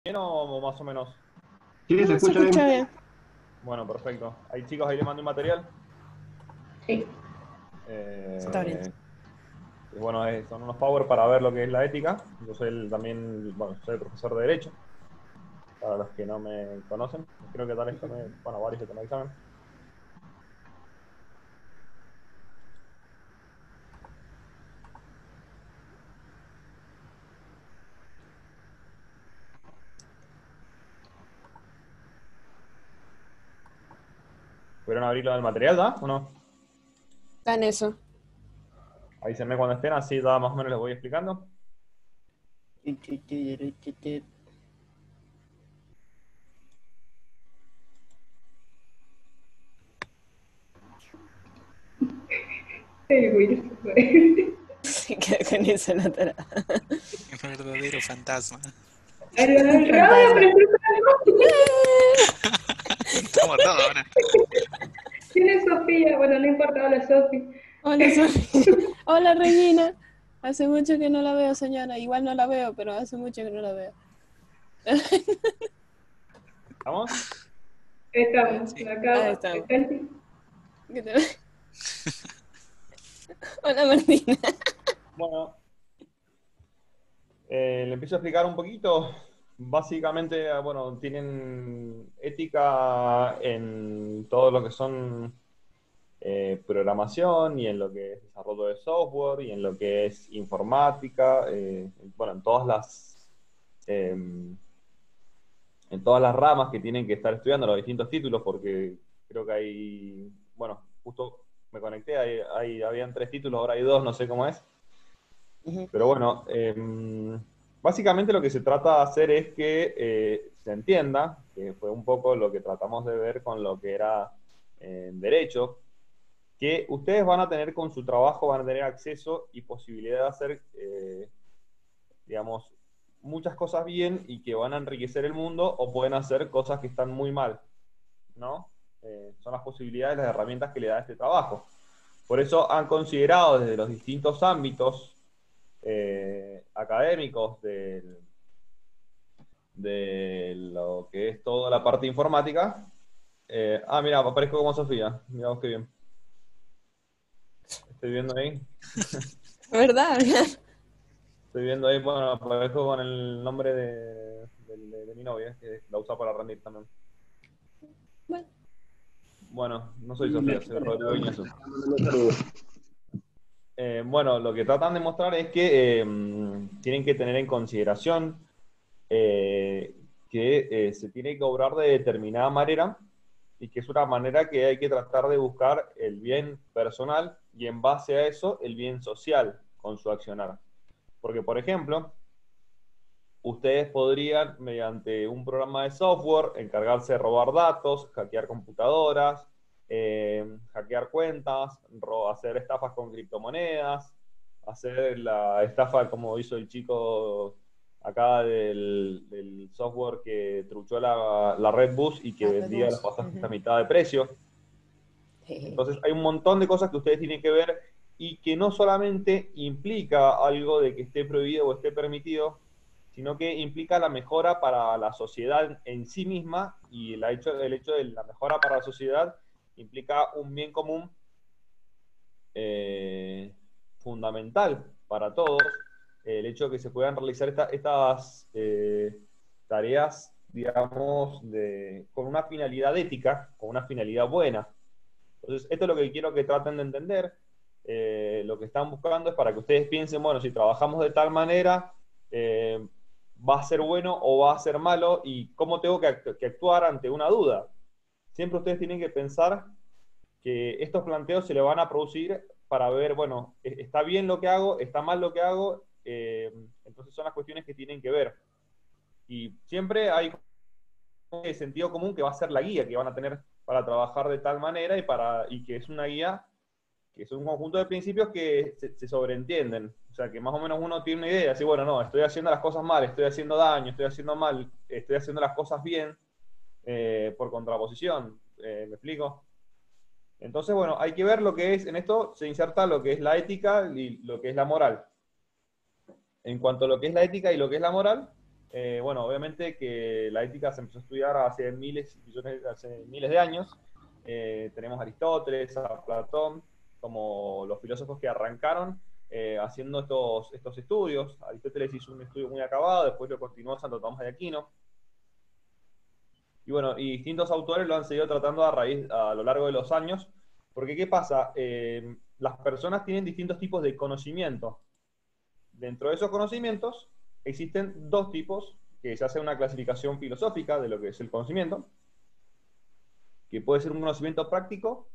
¿Bien o más o menos? Sí, se No, se escucha escucha bien. bien. Bueno, perfecto. Ahí chicos, ahí les mandé un material. Sí. Se está abriendo. Eh, y bueno, son unos power para ver lo que es la ética. Yo soy también, bueno, soy profesor de Derecho, para los que no me conocen. Creo que tal vez tomé, bueno, varios que tomé examen. ¿Pudieron abrirlo del material, da? ¿O no? Está en eso. Avísenme cuando estén, así da más o menos les voy explicando. El Wilson, güey. Se queda con esa nota. Un verdadero fantasma. Ahora Fantasma. presenta algo. Estamos todos ahora. Tiene Sofía. Bueno, no importa, hola Sofía. Hola, Sofía. Hola, Regina. Hace mucho que no la veo, señora. Igual no la veo, pero hace mucho que no la veo. ¿Estamos? Estamos Sí. Ahí acá. estamos. Acá. ¿Qué tal? Hola, Martina. Bueno, le empiezo a explicar un poquito. Básicamente, bueno, tienen ética en todo lo que son programación y en lo que es desarrollo de software y en lo que es informática, bueno, eh, en todas las ramas que tienen que estar estudiando los distintos títulos, porque creo que hay, bueno, justo me conecté, habían 3 títulos, ahora hay 2, no sé cómo es. Pero bueno, básicamente lo que se trata de hacer es que se entienda, que fue un poco lo que tratamos de ver con lo que era derecho, que ustedes van a tener con su trabajo, van a tener acceso y posibilidad de hacer, digamos, muchas cosas bien y que van a enriquecer el mundo o pueden hacer cosas que están muy mal, ¿no? Son las posibilidades, las herramientas que le da este trabajo. Por eso han considerado desde los distintos ámbitos académicos de lo que es toda la parte informática. Mira, aparezco como Sofía. Mira vos qué bien. Estoy viendo ahí. ¿Verdad? Estoy viendo ahí, bueno, aparezco con el nombre de mi novia, que la usa para rendir también. Bueno, Bueno, no soy Sofía, soy Rodrigo Iñazú. Bueno, lo que tratan de mostrar es que tienen que tener en consideración que se tiene que obrar de determinada manera y que es una manera que hay que tratar de buscar el bien personal y en base a eso el bien social con su accionar. Porque, por ejemplo, ustedes podrían, mediante un programa de software, encargarse de robar datos, hackear computadoras, hackear cuentas, hacer estafas con criptomonedas, hacer la estafa como hizo el chico acá del software que truchó la Red Bus y que la vendía los Redbus. pasajes a mitad de precio. Entonces hay un montón de cosas que ustedes tienen que ver y que no solamente implica algo de que esté prohibido o esté permitido, sino que implica la mejora para la sociedad en sí misma y el hecho de la mejora para la sociedad implica un bien común eh, fundamental para todos, el hecho de que se puedan realizar estas tareas, digamos, con una finalidad ética, con una finalidad buena. Entonces, esto es lo que quiero que traten de entender. Lo que están buscando es para que ustedes piensen, bueno, si trabajamos de tal manera, va a ser bueno o va a ser malo y cómo tengo que actuar ante una duda. Siempre ustedes tienen que pensar que estos planteos se le van a producir para ver, bueno, está bien lo que hago, está mal lo que hago, entonces son las cuestiones que tienen que ver. Y siempre hay sentido común que va a ser la guía que van a tener para trabajar de tal manera y que es una guía que es un conjunto de principios que se sobreentienden. O sea, que más o menos uno tiene una idea, así, bueno, no, estoy haciendo las cosas mal, estoy haciendo daño, estoy haciendo mal, estoy haciendo las cosas bien, por contraposición. ¿Me explico? Entonces, bueno, hay que ver lo que es, en esto se inserta lo que es la ética y lo que es la moral. En cuanto a lo que es la ética y lo que es la moral, Bueno, obviamente que la ética se empezó a estudiar hace hace miles de años. Tenemos a Aristóteles, a Platón, como los filósofos que arrancaron haciendo estos estudios. Aristóteles hizo un estudio muy acabado, después lo continuó Santo Tomás de Aquino. Y bueno, y distintos autores lo han seguido tratando a lo largo de los años, porque ¿qué pasa? Las personas tienen distintos tipos de conocimiento. Dentro de esos conocimientos existen dos tipos, que se hace una clasificación filosófica de lo que es el conocimiento, que puede ser un conocimiento práctico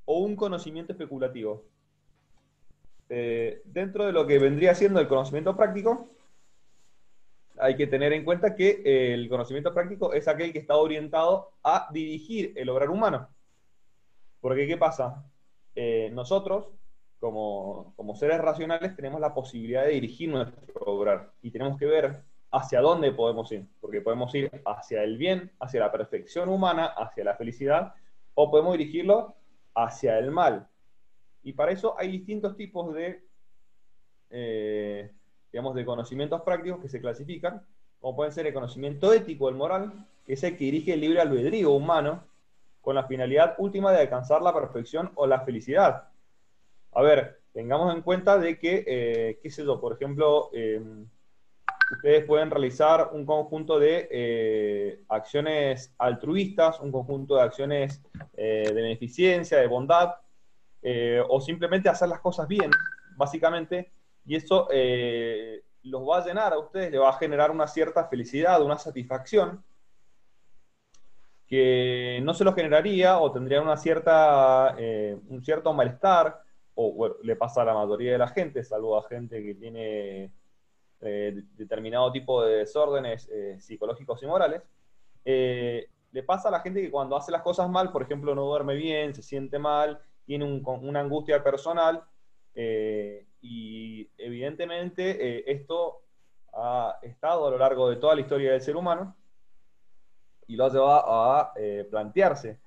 o un conocimiento especulativo. Dentro de lo que vendría siendo el conocimiento práctico, hay que tener en cuenta que el conocimiento práctico es aquel que está orientado a dirigir el obrar humano. Porque, ¿qué pasa? Nosotros, como seres racionales, tenemos la posibilidad de dirigir nuestro obrar y tenemos que ver hacia dónde podemos ir, porque podemos ir hacia el bien, hacia la perfección humana, hacia la felicidad, o podemos dirigirlo hacia el mal. Y para eso hay distintos tipos de, digamos, de conocimientos prácticos que se clasifican, como pueden ser el conocimiento ético, el moral, que es el que dirige el libre albedrío humano, con la finalidad última de alcanzar la perfección o la felicidad. A ver, tengamos en cuenta de que, qué sé yo, por ejemplo, ustedes pueden realizar un conjunto de acciones altruistas, un conjunto de acciones de beneficencia, de bondad, o simplemente hacer las cosas bien, básicamente, y eso los va a llenar a ustedes, les va a generar una cierta felicidad, una satisfacción, que no se lo generaría o tendrían un cierto malestar, o bueno, le pasa a la mayoría de la gente, salvo a gente que tiene determinado tipo de desórdenes psicológicos y morales. Le pasa a la gente que cuando hace las cosas mal, por ejemplo, no duerme bien, se siente mal, tiene una angustia personal, y evidentemente esto ha estado a lo largo de toda la historia del ser humano, y lo ha llevado a plantearse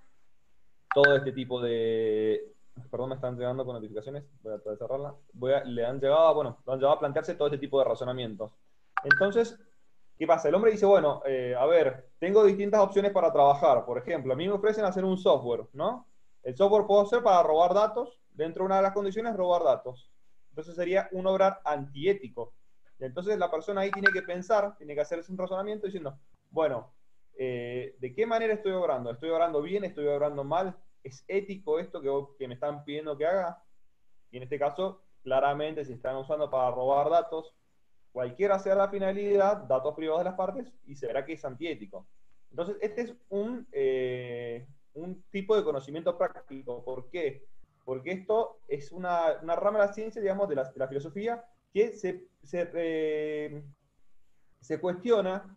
todo este tipo de... Perdón, me están llegando con notificaciones, voy a tratar de cerrarla. Lo han llevado a plantearse todo este tipo de razonamientos. Entonces, ¿qué pasa? El hombre dice, bueno, a ver, tengo distintas opciones para trabajar. Por ejemplo, a mí me ofrecen hacer un software, ¿no? El software puedo hacer para robar datos, dentro de una de las condiciones, robar datos. Entonces sería un obrar antiético. Y entonces la persona ahí tiene que pensar, tiene que hacerse un razonamiento diciendo, bueno, ¿de qué manera estoy obrando? ¿Estoy obrando bien? ¿Estoy obrando mal? ¿Es ético esto que me están pidiendo que haga? Y en este caso, claramente, si están usando para robar datos, cualquiera sea la finalidad, datos privados de las partes, y se verá que es antiético. Entonces, este es un tipo de conocimiento práctico. ¿Por qué? Porque esto es una rama de la ciencia, digamos, de la filosofía, que se cuestiona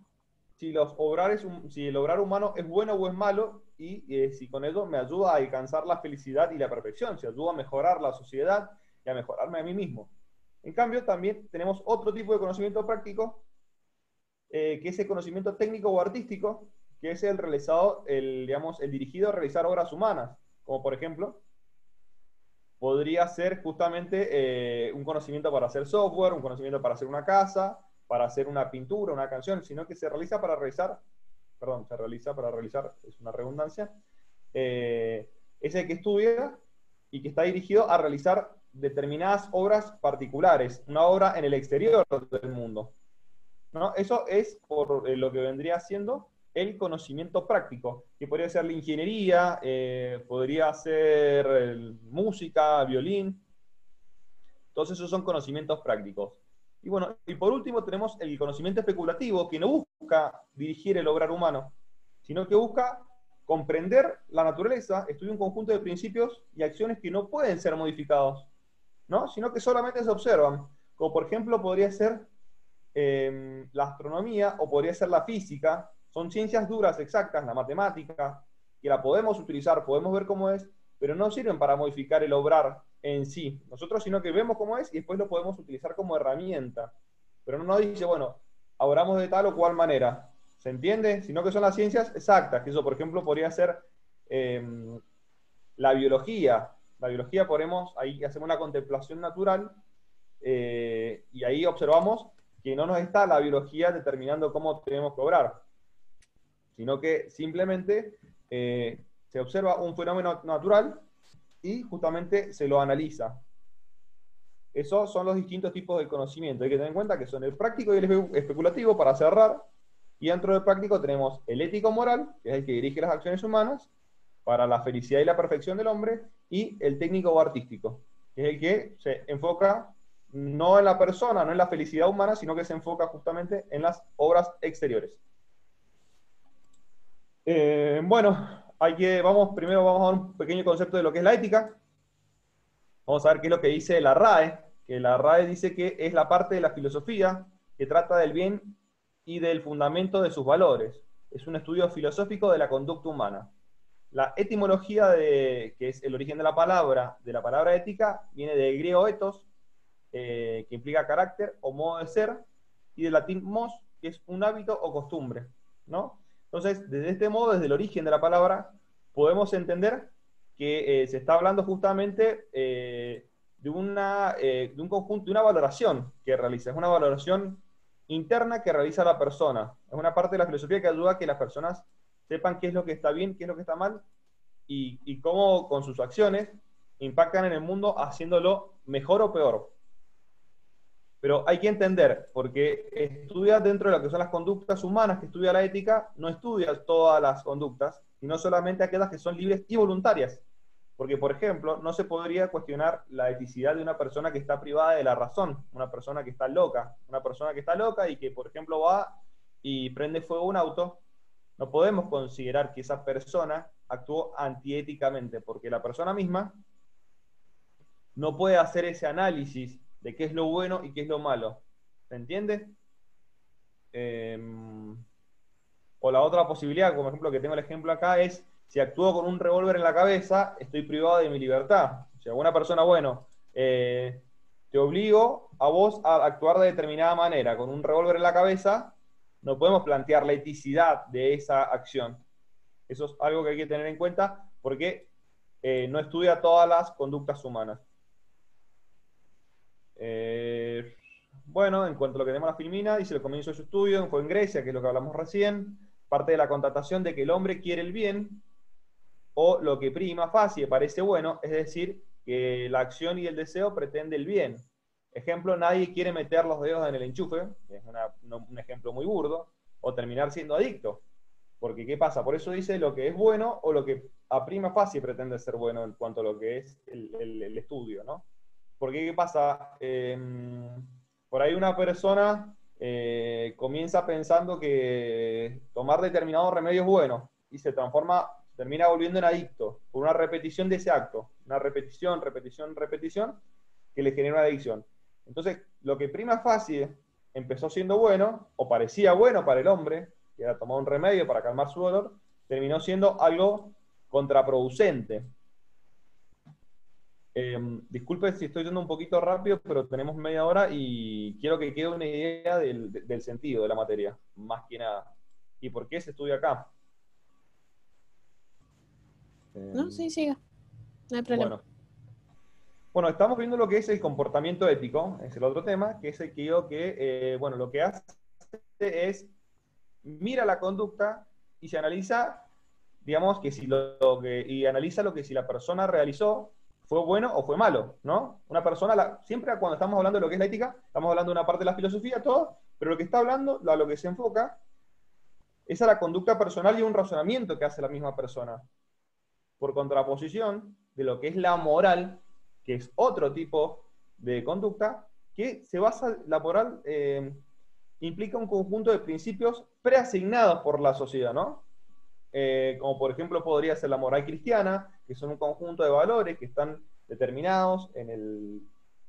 si el obrar humano es bueno o es malo, y si con ello me ayuda a alcanzar la felicidad y la perfección, si ayuda a mejorar la sociedad y a mejorarme a mí mismo. En cambio, también tenemos otro tipo de conocimiento práctico, que es el conocimiento técnico o artístico, que es el realizado, digamos, el dirigido a realizar obras humanas, como por ejemplo, podría ser justamente un conocimiento para hacer software, un conocimiento para hacer una casa, para hacer una pintura, una canción, sino que se realiza para realizar, es una redundancia, es el que estudia y que está dirigido a realizar determinadas obras particulares, una obra en el exterior del mundo, ¿no? Eso es por lo que vendría siendo el conocimiento práctico, que podría ser la ingeniería, podría ser música, violín. Todos esos son conocimientos prácticos. Y bueno, y por último tenemos el conocimiento especulativo, que no busca dirigir el obrar humano, sino que busca comprender la naturaleza, estudia un conjunto de principios y acciones que no pueden ser modificados, ¿no? Sino que solamente se observan. Como por ejemplo podría ser la astronomía, o podría ser la física. Son ciencias duras, exactas, la matemática, que la podemos utilizar, podemos ver cómo es, pero no sirven para modificar el obrar en sí. Nosotros sino que vemos cómo es y después lo podemos utilizar como herramienta. Pero no nos dice, bueno, obramos de tal o cual manera. ¿Se entiende? Sino que son las ciencias exactas, que eso por ejemplo podría ser la biología. La biología ahí hacemos una contemplación natural, y ahí observamos que no nos está la biología determinando cómo tenemos que obrar, sino que simplemente se observa un fenómeno natural y justamente se lo analiza. Esos son los distintos tipos de conocimiento. Hay que tener en cuenta que son el práctico y el especulativo, para cerrar, y dentro del práctico tenemos el ético-moral, que es el que dirige las acciones humanas, para la felicidad y la perfección del hombre, y el técnico o artístico, que es el que se enfoca no en la persona, no en la felicidad humana, sino que se enfoca justamente en las obras exteriores. Bueno, primero vamos a dar un pequeño concepto de lo que es la ética. Vamos a ver qué es lo que dice la RAE, que la RAE dice que es la parte de la filosofía que trata del bien y del fundamento de sus valores. Es un estudio filosófico de la conducta humana. La etimología, que es el origen de la palabra ética, viene del griego ethos, que implica carácter o modo de ser, y del latín mos, que es un hábito o costumbre, ¿no? Entonces, desde este modo, desde el origen de la palabra, podemos entender que se está hablando justamente de un conjunto, de una valoración que realiza. Es una valoración interna que realiza la persona. Es una parte de la filosofía que ayuda a que las personas sepan qué es lo que está bien, qué es lo que está mal, y cómo con sus acciones impactan en el mundo haciéndolo mejor o peor. Pero hay que entender, porque estudia dentro de lo que son las conductas humanas, que estudia la ética, no estudia todas las conductas, sino solamente aquellas que son libres y voluntarias. Porque, por ejemplo, no se podría cuestionar la eticidad de una persona que está privada de la razón, una persona que está loca y que, por ejemplo, va y prende fuego a un auto. No podemos considerar que esa persona actuó antiéticamente, porque la persona misma no puede hacer ese análisis de qué es lo bueno y qué es lo malo. ¿Se entiende? O la otra posibilidad, como ejemplo que tengo el ejemplo acá, es si actúo con un revólver en la cabeza, estoy privado de mi libertad. O sea, una persona, bueno, te obligo a vos a actuar de determinada manera, con un revólver en la cabeza, no podemos plantear la eticidad de esa acción. Eso es algo que hay que tener en cuenta, porque no estudia todas las conductas humanas. Bueno, en cuanto a lo que tenemos la Filmina, dice el comienzo de su estudio fue en Grecia, que es lo que hablamos recién, parte de la constatación de que el hombre quiere el bien, o lo que prima facie parece bueno, es decir, que la acción y el deseo pretende el bien. Ejemplo, nadie quiere meter los dedos en el enchufe, que es un ejemplo muy burdo, o terminar siendo adicto. Porque, ¿qué pasa? Por eso dice lo que es bueno o lo que a prima facie pretende ser bueno en cuanto a lo que es el estudio, ¿no? Porque, ¿qué pasa? Por ahí una persona comienza pensando que tomar determinado remedio es bueno y termina volviendo en adicto por una repetición de ese acto. Una repetición, que le genera una adicción. Entonces, lo que prima facie empezó siendo bueno, o parecía bueno para el hombre, que era tomar un remedio para calmar su dolor, terminó siendo algo contraproducente. Disculpe si estoy yendo un poquito rápido, pero tenemos media hora y quiero que quede una idea del sentido de la materia, más que nada. ¿Y por qué se estudia acá? No, sí, siga. No hay problema. Bueno, estamos viendo lo que es el comportamiento ético, es el otro tema, que es el que digo que, bueno, lo que hace es mira la conducta y se analiza, digamos, que si y analiza lo que si la persona realizó fue bueno o fue malo, ¿no? Una persona, siempre cuando estamos hablando de lo que es la ética, estamos hablando de una parte de la filosofía, todo, pero lo que está hablando, a lo que se enfoca, es a la conducta personal y un razonamiento que hace la misma persona. Por contraposición de lo que es la moral, que es otro tipo de conducta, que se basa, la moral implica un conjunto de principios preasignados por la sociedad, ¿no? Como por ejemplo podría ser la moral cristiana, que son un conjunto de valores que están determinados en el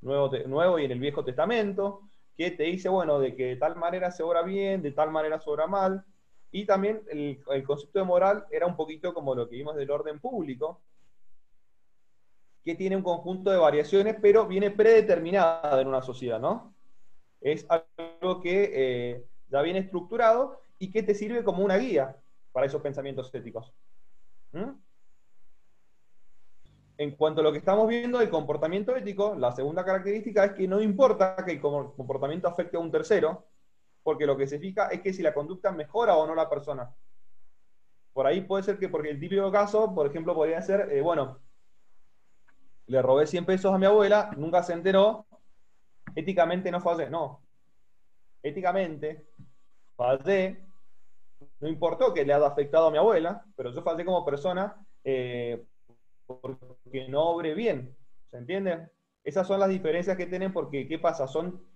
Nuevo y en el Viejo Testamento, que te dice, bueno, de que de tal manera se obra bien, de tal manera se obra mal, y también el concepto de moral era un poquito como lo que vimos del orden público, que tiene un conjunto de variaciones, pero viene predeterminada en una sociedad, ¿no? Es algo que ya viene estructurado y que te sirve como una guía para esos pensamientos éticos. En cuanto a lo que estamos viendo del comportamiento ético, la segunda característica es que no importa que el comportamiento afecte a un tercero, porque lo que se fija es que si la conducta mejora o no la persona. Por ahí puede ser que, porque el típico caso, por ejemplo, podría ser, bueno, le robé 100 pesos a mi abuela, nunca se enteró, éticamente no fallé. No, éticamente fallé, no importó que le haya afectado a mi abuela, pero yo fallé como persona porque no obré bien. ¿Se entiende? Esas son las diferencias que tienen porque, ¿qué pasa?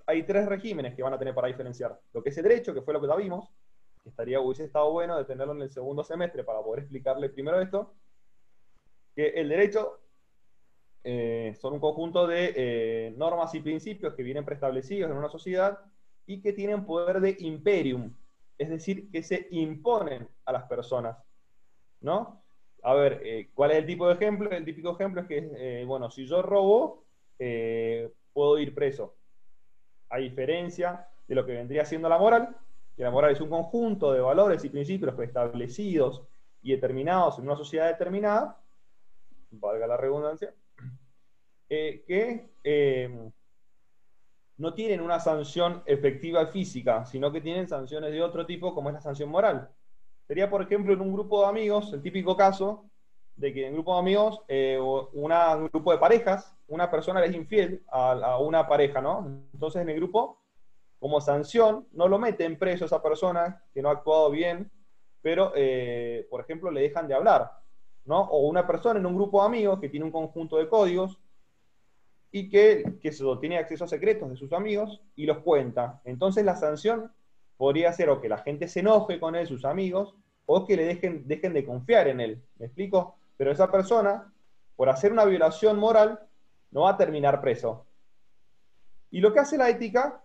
Hay tres regímenes que van a tener para diferenciar. Lo que es el derecho, que fue lo que ya vimos, que hubiese estado bueno de tenerlo en el segundo semestre para poder explicarle primero esto, que el derecho son un conjunto de normas y principios que vienen preestablecidos en una sociedad y que tienen poder de imperium, es decir, que se imponen a las personas, ¿no? A ver, ¿cuál es el tipo de ejemplo? El típico ejemplo es que, bueno, si yo robo, puedo ir preso. A diferencia de lo que vendría siendo la moral, que la moral es un conjunto de valores y principios preestablecidos y determinados en una sociedad determinada, valga la redundancia, que no tienen una sanción efectiva y física, sino que tienen sanciones de otro tipo, como es la sanción moral. Sería, por ejemplo, en un grupo de amigos, el típico caso de que en un grupo de amigos, un grupo de parejas, una persona le es infiel a una pareja, ¿no? Entonces en el grupo, como sanción, no lo meten preso a esa persona que no ha actuado bien, pero, por ejemplo, le dejan de hablar, ¿no? O una persona en un grupo de amigos que tiene un conjunto de códigos y que tiene acceso a secretos de sus amigos y los cuenta. Entonces la sanción podría ser o que la gente se enoje con él, sus amigos, o que le dejen de confiar en él. ¿Me explico? Pero esa persona, por hacer una violación moral, no va a terminar preso. Y lo que hace la ética,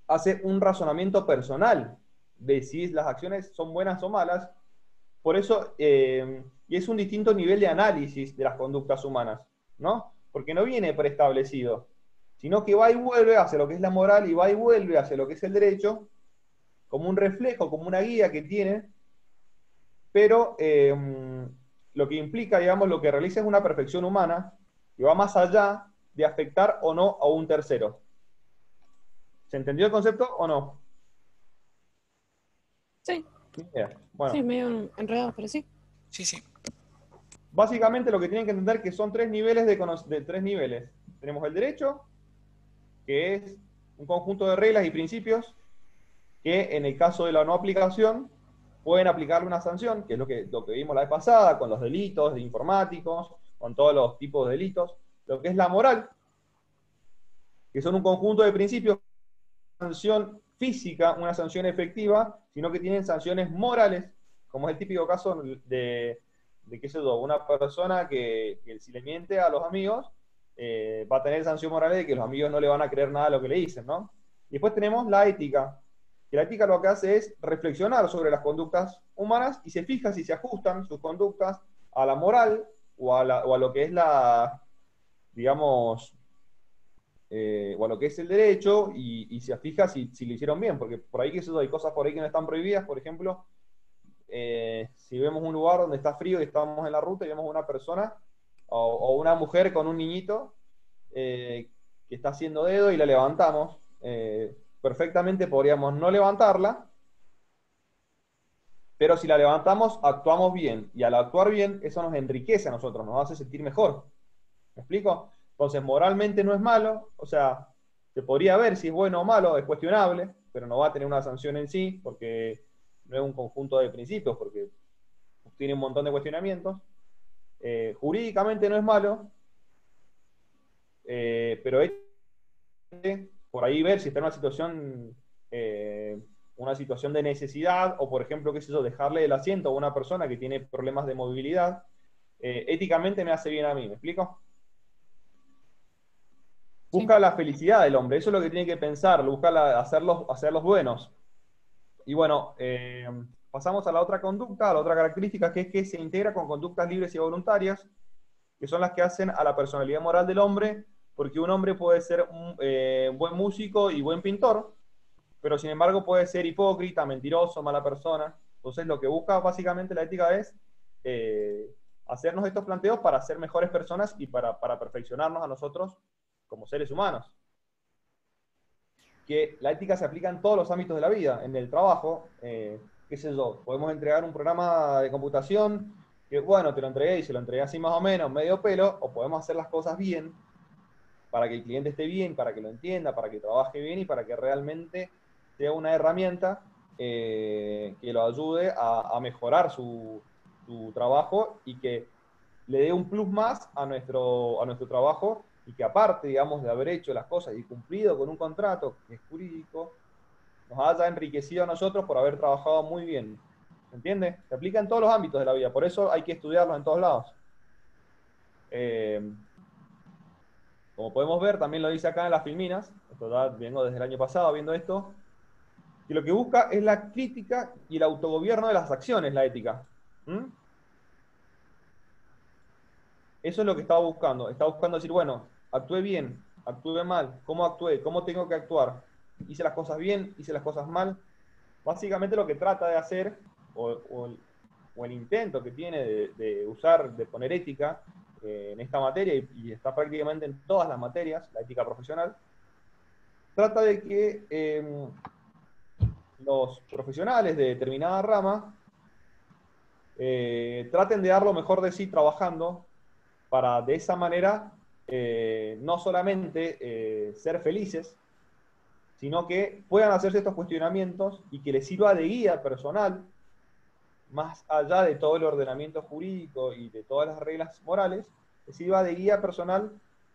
hace un razonamiento personal de si las acciones son buenas o malas. Por eso, y es un distinto nivel de análisis de las conductas humanas, ¿no? Porque no viene preestablecido, sino que va y vuelve hacia lo que es la moral y va y vuelve hacia lo que es el derecho, como un reflejo, como una guía que tiene, pero lo que implica, digamos, lo que realiza es una perfección humana que va más allá de afectar o no a un tercero. ¿Se entendió el concepto o no? Sí, Bueno. sí, medio enredado, pero sí. Sí, sí. Básicamente lo que tienen que entender que son tres niveles de tres niveles. Tenemos el derecho, que es un conjunto de reglas y principios que en el caso de la no aplicación pueden aplicarle una sanción, que es lo que vimos la vez pasada, con los delitos informáticos, con todos los tipos de delitos. Lo que es la moral, que son un conjunto de principios, sanción física, una sanción efectiva, sino que tienen sanciones morales, como es el típico caso de qué sé yo, una persona que si le miente a los amigos, va a tener sanción moral de que los amigos no le van a creer nada de lo que le dicen, ¿no? Y después tenemos la ética, que la ética lo que hace es reflexionar sobre las conductas humanas y se fija si se ajustan sus conductas a la moral o a lo que es digamos, o a lo que es el derecho y se fija si lo hicieron bien, porque por ahí hay cosas por ahí que no están prohibidas, por ejemplo, si vemos un lugar donde está frío y estamos en la ruta y vemos una persona o una mujer con un niñito que está haciendo dedo y la levantamos, perfectamente podríamos no levantarla, pero si la levantamos actuamos bien, y al actuar bien eso nos enriquece a nosotros, nos hace sentir mejor. ¿Me explico? Entonces moralmente no es malo, o sea, se podría ver si es bueno o malo, es cuestionable, pero no va a tener una sanción en sí, porque no es un conjunto de principios, porque tiene un montón de cuestionamientos. Jurídicamente no es malo, pero es por ahí ver si está en una situación de necesidad, o por ejemplo, qué sé yo, dejarle el asiento a una persona que tiene problemas de movilidad, éticamente me hace bien a mí, ¿me explico? Busca la felicidad del hombre, eso es lo que tiene que pensar, busca hacerlos buenos. Y bueno, pasamos a la otra conducta, a la otra característica, que es que se integra con conductas libres y voluntarias, que son las que hacen a la personalidad moral del hombre, porque un hombre puede ser un buen músico y buen pintor, pero sin embargo puede ser hipócrita, mentiroso, mala persona. Entonces lo que busca básicamente la ética es hacernos estos planteos para ser mejores personas y para perfeccionarnos a nosotros como seres humanos. Que la ética se aplica en todos los ámbitos de la vida, en el trabajo, qué sé yo, podemos entregar un programa de computación que, bueno, te lo entregué y se lo entregué así más o menos, medio pelo, o podemos hacer las cosas bien, para que el cliente esté bien, para que lo entienda, para que trabaje bien y para que realmente sea una herramienta que lo ayude a mejorar su trabajo y que le dé un plus más a nuestro trabajo y que aparte, digamos, de haber hecho las cosas y cumplido con un contrato que es jurídico, nos haya enriquecido a nosotros por haber trabajado muy bien. ¿Se entiende? Se aplica en todos los ámbitos de la vida, por eso hay que estudiarlo en todos lados. Como podemos ver, también lo dice acá en las filminas, esto ya vengo desde el año pasado viendo esto, que lo que busca es la crítica y el autogobierno de las acciones, la ética. ¿Mm? Eso es lo que estaba buscando. Estaba buscando decir, bueno, actué bien, actué mal, ¿cómo actué? ¿Cómo tengo que actuar? ¿Hice las cosas bien? ¿Hice las cosas mal? Básicamente lo que trata de hacer, o el intento que tiene de usar, de poner ética en esta materia, y está prácticamente en todas las materias, la ética profesional, trata de que los profesionales de determinada rama traten de dar lo mejor de sí trabajando para de esa manera no solamente ser felices, sino que puedan hacerse estos cuestionamientos y que les sirva de guía personal, más allá de todo el ordenamiento jurídico y de todas las reglas morales, les sirva de guía personal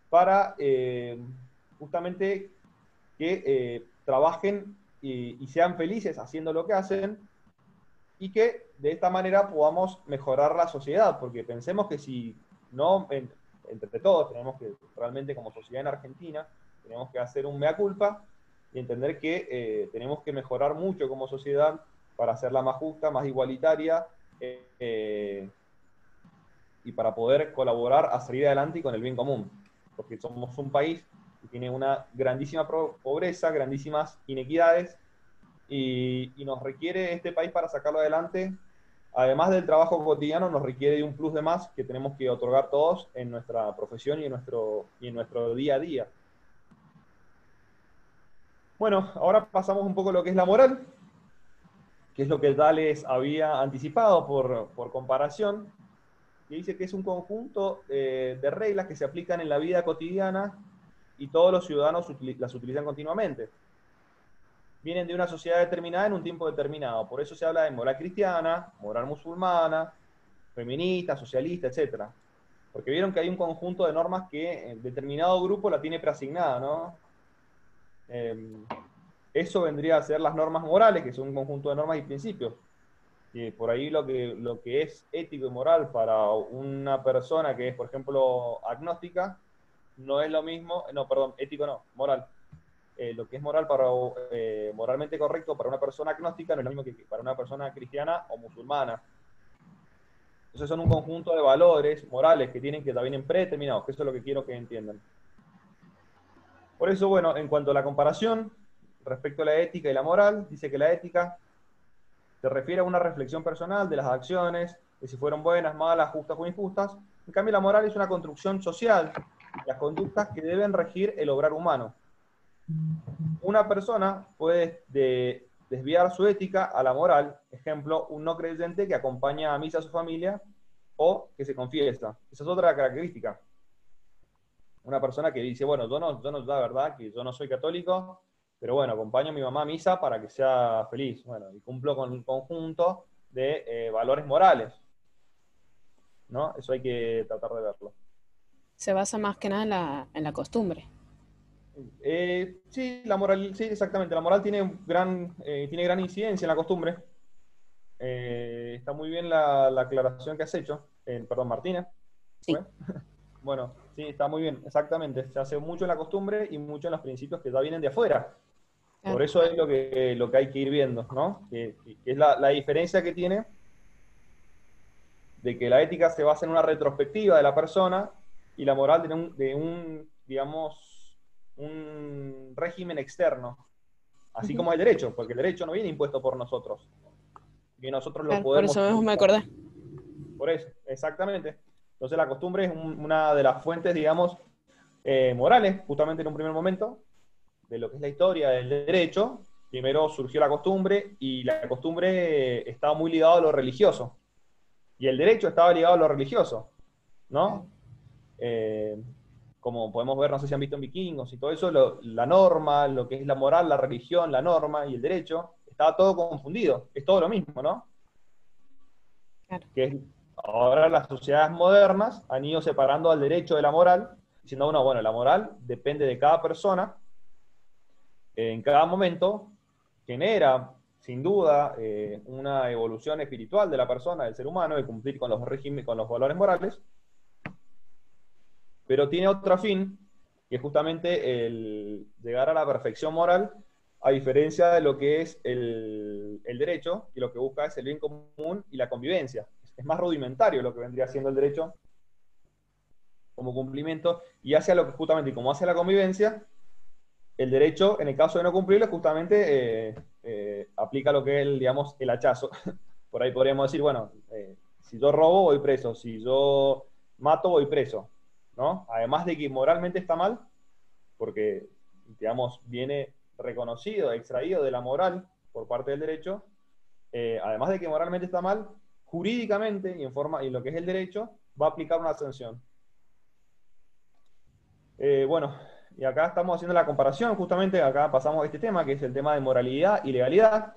para justamente que trabajen y sean felices haciendo lo que hacen, y que de esta manera podamos mejorar la sociedad, porque pensemos que si no, entre todos, tenemos que realmente como sociedad en Argentina, tenemos que hacer un mea culpa y entender que tenemos que mejorar mucho como sociedad para hacerla más justa, más igualitaria, y para poder colaborar a salir adelante y con el bien común, porque somos un país que tiene una grandísima pobreza, grandísimas inequidades, y nos requiere este país para sacarlo adelante, además del trabajo cotidiano, nos requiere de un plus de más que tenemos que otorgar todos en nuestra profesión y en nuestro día a día. Bueno, ahora pasamos un poco a lo que es la moral, que es lo que ya les había anticipado por comparación, que dice que es un conjunto de reglas que se aplican en la vida cotidiana y todos los ciudadanos las utilizan continuamente. Vienen de una sociedad determinada en un tiempo determinado. Por eso se habla de moral cristiana, moral musulmana, feminista, socialista, etc. Porque vieron que hay un conjunto de normas que determinado grupo la tiene preasignada, ¿no? Eso vendría a ser las normas morales, que son un conjunto de normas y principios. Que por ahí lo que es ético y moral para una persona que es, por ejemplo, agnóstica, no es lo mismo, no, perdón, ético no, moral. Lo que es moral moralmente correcto para una persona agnóstica no es lo mismo que para una persona cristiana o musulmana. Entonces son un conjunto de valores morales que ya vienen predeterminados, que eso es lo que quiero que entiendan. Por eso, bueno, en cuanto a la comparación respecto a la ética y la moral, dice que la ética se refiere a una reflexión personal de las acciones, de si fueron buenas, malas, justas o injustas. En cambio, la moral es una construcción social, las conductas que deben regir el obrar humano. Una persona puede desviar su ética a la moral, ejemplo, un no creyente que acompaña a misa a su familia o que se confiesa. Esa es otra característica. Una persona que dice, bueno, yo no, la verdad que yo no soy católico, pero bueno, acompaño a mi mamá a misa para que sea feliz. Bueno, y cumplo con un conjunto de valores morales, ¿no? Eso hay que tratar de verlo. Se basa más que nada en la costumbre. Sí, la moral, sí, exactamente. La moral tiene gran incidencia en la costumbre. Está muy bien la aclaración que has hecho. Perdón, Martina. Sí. Bueno, sí, está muy bien, exactamente. Se hace mucho en la costumbre y mucho en los principios que ya vienen de afuera. Claro. Por eso es lo que hay que ir viendo, ¿no? Que es la diferencia que tiene de que la ética se basa en una retrospectiva de la persona y la moral de un régimen externo. Así como el derecho, porque el derecho no viene impuesto por nosotros. Que nosotros lo Claro, podemos... por eso mismo me acordé. Por eso, exactamente. Entonces la costumbre es una de las fuentes, digamos, morales, justamente en un primer momento, de lo que es la historia del derecho. Primero surgió la costumbre, y la costumbre estaba muy ligada a lo religioso. Y el derecho estaba ligado a lo religioso, ¿no? Como podemos ver, no sé si han visto en Vikingos y todo eso, la norma, lo que es la moral, la religión, la norma y el derecho, estaba todo confundido. Es todo lo mismo, ¿no? Claro. Que ahora las sociedades modernas han ido separando al derecho de la moral, diciendo, bueno, la moral depende de cada persona, en cada momento, genera, sin duda, una evolución espiritual de la persona, del ser humano, de cumplir con los regímenes, con los valores morales, pero tiene otro fin, que es justamente el llegar a la perfección moral, a diferencia de lo que es el derecho, que lo que busca es el bien común y la convivencia. Es más rudimentario lo que vendría siendo el derecho como cumplimiento, y hacia lo que justamente, y como hace la convivencia, el derecho, en el caso de no cumplirlo, justamente aplica lo que es, digamos, el hachazo. Por ahí podríamos decir, bueno, si yo robo, voy preso; si yo mato, voy preso, ¿no? Además de que moralmente está mal, porque, digamos, viene reconocido, extraído de la moral por parte del derecho, además de que moralmente está mal, jurídicamente y en lo que es el derecho, va a aplicar una sanción. Bueno, y acá estamos haciendo la comparación, justamente acá pasamos a este tema, que es el tema de moralidad y legalidad,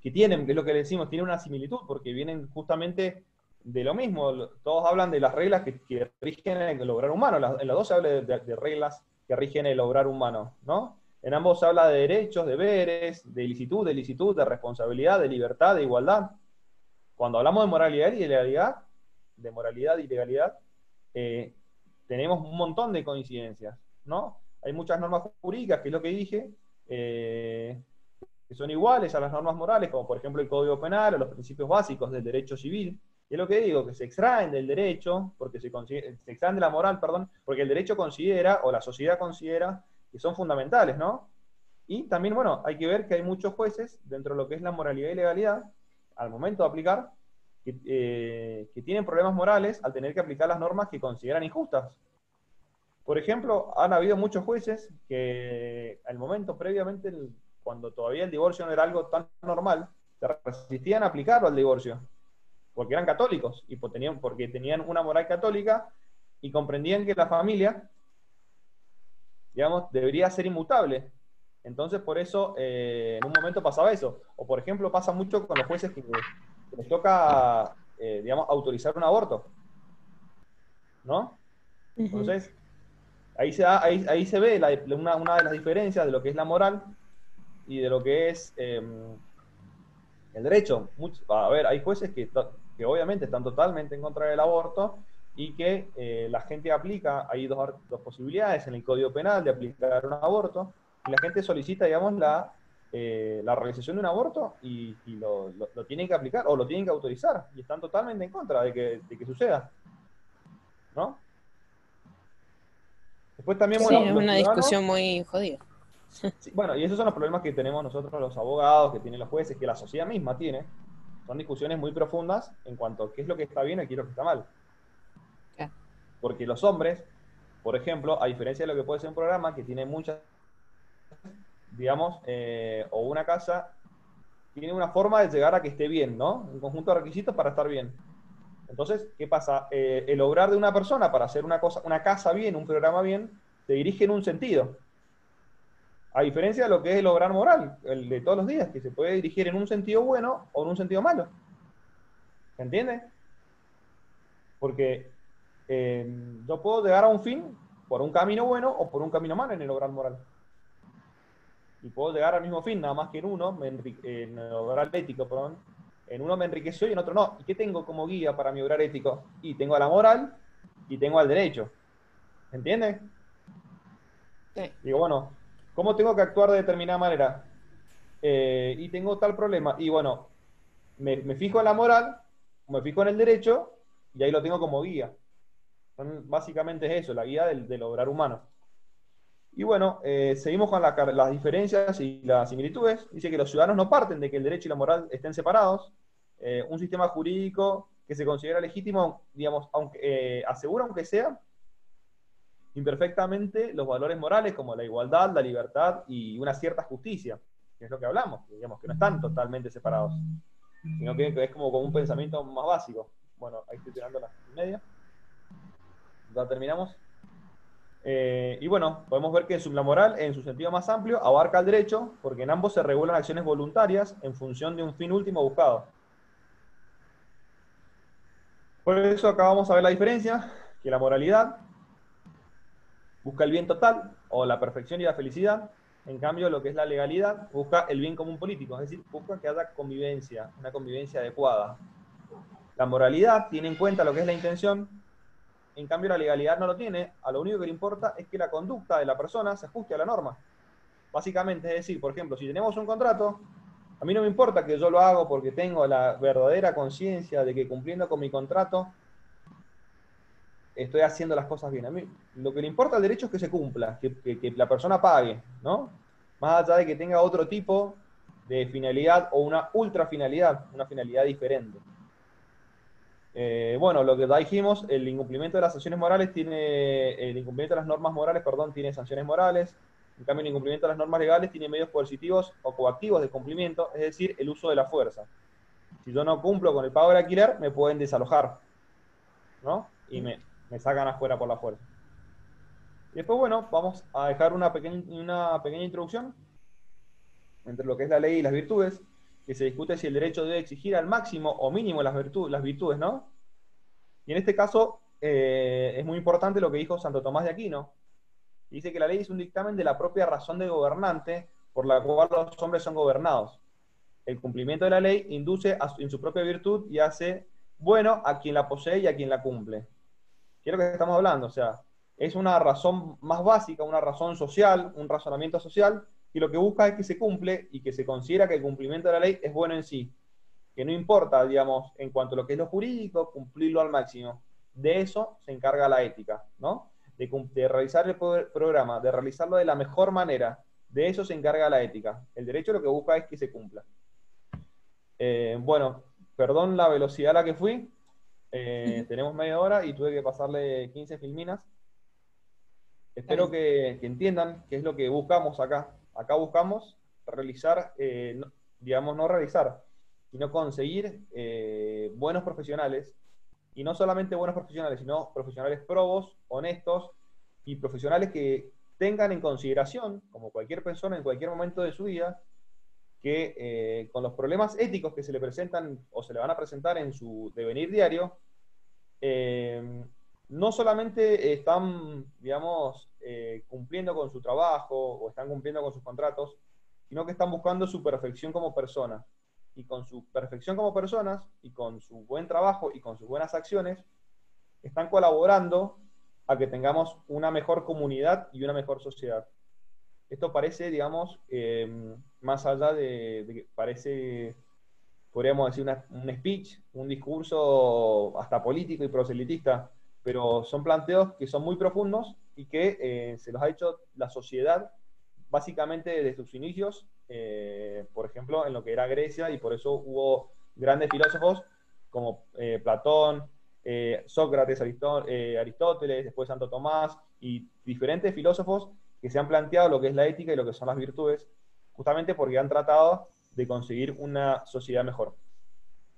que tienen, que es lo que le decimos, tienen una similitud, porque vienen justamente de lo mismo. Todos hablan de las reglas que rigen el obrar humano. En los dos se habla de reglas que rigen el obrar humano, ¿no? En ambos se habla de derechos, deberes, de ilicitud, de responsabilidad, de libertad, de igualdad. Cuando hablamos de moralidad y legalidad, tenemos un montón de coincidencias, ¿no? Hay muchas normas jurídicas, que es lo que dije, que son iguales a las normas morales, como por ejemplo el Código Penal o los principios básicos del derecho civil. Y es lo que digo, que se extraen del derecho, porque se extraen de la moral, perdón, porque el derecho considera, o la sociedad considera, que son fundamentales, ¿no? Y también, bueno, hay que ver que hay muchos jueces, dentro de lo que es la moralidad y legalidad, al momento de aplicar, que tienen problemas morales al tener que aplicar las normas que consideran injustas. Por ejemplo, han habido muchos jueces que al momento, previamente, cuando todavía el divorcio no era algo tan normal, se resistían a aplicarlo al divorcio, porque eran católicos, y porque tenían una moral católica, y comprendían que la familia, digamos, debería ser inmutable. Entonces, por eso, en un momento pasaba eso. O, por ejemplo, pasa mucho con los jueces que les toca, digamos, autorizar un aborto, ¿no? Entonces, ahí se ve una de las diferencias de lo que es la moral y de lo que es el derecho. A ver, hay jueces que obviamente están totalmente en contra del aborto, y que la gente aplica. Hay dos posibilidades en el Código Penal de aplicar un aborto, y la gente solicita, digamos, la realización de un aborto, y lo tienen que aplicar, o lo tienen que autorizar, y están totalmente en contra de que suceda, ¿no? Después también, Sí, bueno, es los una ciudadanos, discusión muy jodida. sí, bueno, y esos son los problemas que tenemos nosotros los abogados, que tienen los jueces, que la sociedad misma tiene. Son discusiones muy profundas en cuanto a qué es lo que está bien y qué es lo que está mal. Claro. Porque los hombres, por ejemplo, a diferencia de lo que puede ser un programa que tiene muchas, digamos, o una casa, tiene una forma de llegar a que esté bien, ¿no? Un conjunto de requisitos para estar bien. Entonces, ¿qué pasa? El obrar de una persona para hacer una casa bien, un programa bien, se dirige en un sentido. A diferencia de lo que es el obrar moral, el de todos los días, que se puede dirigir en un sentido bueno o en un sentido malo. ¿Se entiende? Porque yo puedo llegar a un fin por un camino bueno o por un camino malo en el obrar moral. Y puedo llegar al mismo fin, nada más que en el obrar ético, perdón. En uno me enriqueció y en otro no. ¿Y qué tengo como guía para mi obrar ético? Y tengo a la moral y tengo al derecho. ¿Entiendes? Sí. Digo, bueno, ¿cómo tengo que actuar de determinada manera? Y tengo tal problema. Y bueno, me fijo en la moral, me fijo en el derecho, y ahí lo tengo como guía. Básicamente es eso, la guía del obrar humano. Y bueno, seguimos con las diferencias y las similitudes. Dice que los ciudadanos no parten de que el derecho y la moral estén separados. Un sistema jurídico que se considera legítimo, digamos, aunque asegura, aunque sea imperfectamente, los valores morales como la igualdad, la libertad y una cierta justicia, que es lo que hablamos, digamos, que no están totalmente separados, sino que es como un pensamiento más básico. Bueno, ahí estoy tirando las 1:30. Ya terminamos. Y bueno, podemos ver que la moral, en su sentido más amplio, abarca el derecho, porque en ambos se regulan acciones voluntarias en función de un fin último buscado. Por eso acá vamos a ver la diferencia, que la moralidad busca el bien total, o la perfección y la felicidad. En cambio, lo que es la legalidad busca el bien común político, es decir, busca que haya convivencia, una convivencia adecuada. La moralidad tiene en cuenta lo que es la intención. En cambio, la legalidad no lo tiene. A lo único que le importa es que la conducta de la persona se ajuste a la norma. Básicamente, es decir, por ejemplo, si tenemos un contrato, a mí no me importa que yo lo haga porque tengo la verdadera conciencia de que cumpliendo con mi contrato estoy haciendo las cosas bien. A mí lo que le importa al derecho es que se cumpla, que la persona pague, ¿no? Más allá de que tenga otro tipo de finalidad o una ultra finalidad, una finalidad diferente. Bueno, lo que ya dijimos, el incumplimiento de las sanciones morales el incumplimiento de las normas morales, perdón, tiene sanciones morales. En cambio, el incumplimiento de las normas legales tiene medios coercitivos o coactivos de cumplimiento, es decir, el uso de la fuerza. Si yo no cumplo con el pago del alquiler, me pueden desalojar, ¿no? Y me sacan afuera por la fuerza. Y después, bueno, vamos a dejar una pequeña introducción entre lo que es la ley y las virtudes, que se discute si el derecho debe exigir al máximo o mínimo las virtudes, ¿no? Y en este caso es muy importante lo que dijo Santo Tomás de Aquino. Dice que la ley es un dictamen de la propia razón de gobernante por la cual los hombres son gobernados. El cumplimiento de la ley induce en su propia virtud y hace bueno a quien la posee y a quien la cumple. ¿Qué es lo que estamos hablando? O sea, es una razón más básica, una razón social, un razonamiento social, y lo que busca es que se cumple y que se considera que el cumplimiento de la ley es bueno en sí. Que no importa, digamos, en cuanto a lo que es lo jurídico, cumplirlo al máximo. De eso se encarga la ética, ¿no? De realizar el programa, de realizarlo de la mejor manera. De eso se encarga la ética. El derecho lo que busca es que se cumpla. Bueno, perdón la velocidad a la que fui. Tenemos media hora y tuve que pasarle 15 filminas. Espero que entiendan qué es lo que buscamos acá. Acá buscamos realizar, digamos, no realizar, sino conseguir buenos profesionales, y no solamente buenos profesionales, sino profesionales probos, honestos, y profesionales que tengan en consideración, como cualquier persona en cualquier momento de su vida, que con los problemas éticos que se le presentan o se le van a presentar en su devenir diario, no solamente están, digamos, cumpliendo con su trabajo o están cumpliendo con sus contratos, sino que están buscando su perfección como persona. Y con su perfección como personas, y con su buen trabajo y con sus buenas acciones, están colaborando a que tengamos una mejor comunidad y una mejor sociedad. Esto parece, digamos, más allá de que parece, podríamos decir, un speech, un discurso hasta político y proselitista, pero son planteos que son muy profundos y que se los ha hecho la sociedad básicamente desde sus inicios, por ejemplo, en lo que era Grecia, y por eso hubo grandes filósofos como Platón, Sócrates, Aristóteles, después Santo Tomás, y diferentes filósofos que se han planteado lo que es la ética y lo que son las virtudes, justamente porque han tratado de conseguir una sociedad mejor.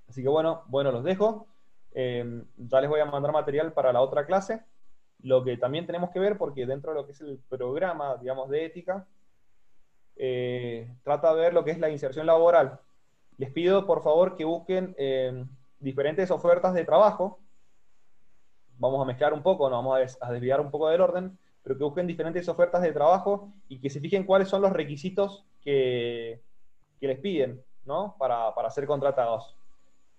Así que bueno, los dejo. Ya les voy a mandar material para la otra clase. Lo que también tenemos que ver, porque dentro de lo que es el programa, digamos, de ética, trata de ver lo que es la inserción laboral. Les pido, por favor, que busquen diferentes ofertas de trabajo. Vamos a mezclar un poco, nos vamos a desviar un poco del orden, pero que busquen diferentes ofertas de trabajo y que se fijen cuáles son los requisitos que les piden, ¿no? Para ser contratados.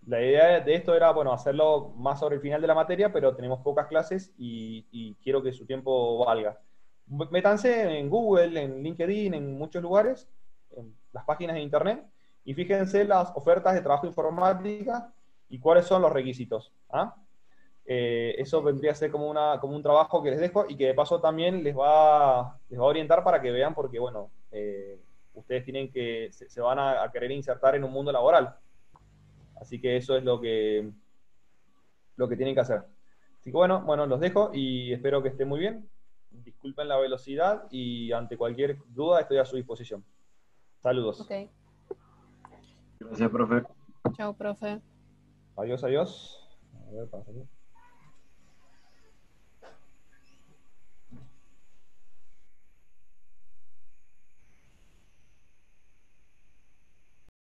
La idea de esto era, bueno, hacerlo más sobre el final de la materia, pero tenemos pocas clases y quiero que su tiempo valga. Métanse en Google, en LinkedIn, en muchos lugares, en las páginas de internet, y fíjense las ofertas de trabajo informática y cuáles son los requisitos. ¿Ah? Eso vendría a ser como un trabajo que les dejo y que de paso también les va a orientar para que vean, porque bueno, ustedes se van a querer insertar en un mundo laboral. Así que eso es lo que lo que tienen que hacer. Así que bueno, los dejo y espero que estén muy bien. Disculpen la velocidad y ante cualquier duda estoy a su disposición. Saludos. Ok. Gracias, profe. Chao, profe. Adiós, adiós. A ver, pasa aquí.